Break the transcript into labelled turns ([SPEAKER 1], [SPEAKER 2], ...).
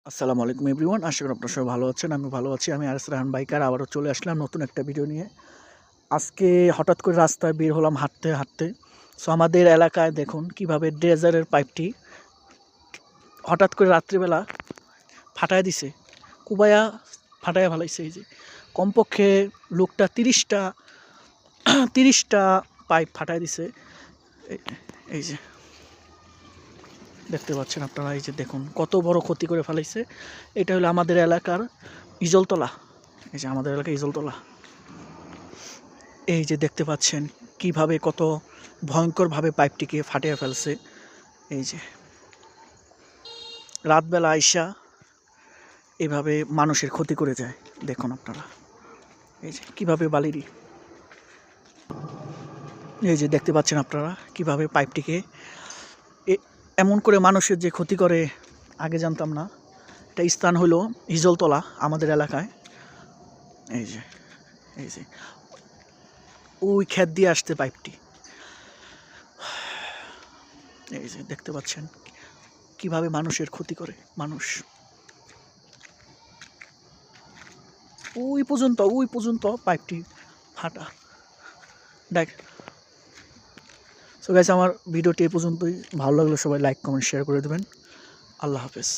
[SPEAKER 1] আসসালামু আলাইকুম এভরিওয়ান, আশা করি আপনারা সবাই ভালো আছেন। আমি ভালো আছি। আমি আরএস রাহান বাইকার আবারও চলে আসলাম নতুন একটা ভিডিও নিয়ে। আজকে হঠাৎ করে রাস্তায় বের হলাম হাঁটতে হাঁটতে। সো আমাদের এলাকায় দেখুন কিভাবে ড্রেজারের পাইপটি হঠাৎ করে রাত্রিবেলা ফাটায় দিছে, কুবায়া ফাটায় ফেলাইছে। এই যে কমপক্ষে লোকটা 30টা পাইপ ফাটায় দিছে। এই যে দেখতে পাচ্ছেন আপনারা, এই যে দেখুন কত বড় ক্ষতি করে ফেলাইছে। এটা হলো আমাদের এলাকার ইজলতলা। এই যে আমাদের এলাকার ইজলতলা, এই যে দেখতে পাচ্ছেন কিভাবে কত ভয়ঙ্করভাবে পাইপটিকে ফাটিয়ে ফেলছে। এই যে রাতবেলা আইসা এভাবে মানুষের ক্ষতি করে যায়। দেখুন আপনারা এই যে কীভাবে বালিরি, এই যে দেখতে পাচ্ছেন আপনারা কিভাবে পাইপটিকে এমন করে মানুষের যে ক্ষতি করে আগে জানতাম না। এটা স্থান হলো হিজলতলা আমাদের এলাকায়। এই যে ওই ক্ষেত দিয়ে আসতে পাইপটি। এই যে দেখতে পাচ্ছেন কিভাবে মানুষের ক্ষতি করে মানুষ। ওই পর্যন্ত পাইপটি ফাটা। দেখ। সো গাইস, আমার ভিডিওটি এই পর্যন্তই। ভালো লাগলে সবাই লাইক কমেন্ট শেয়ার করে দেবেন। আল্লাহ হাফেজ।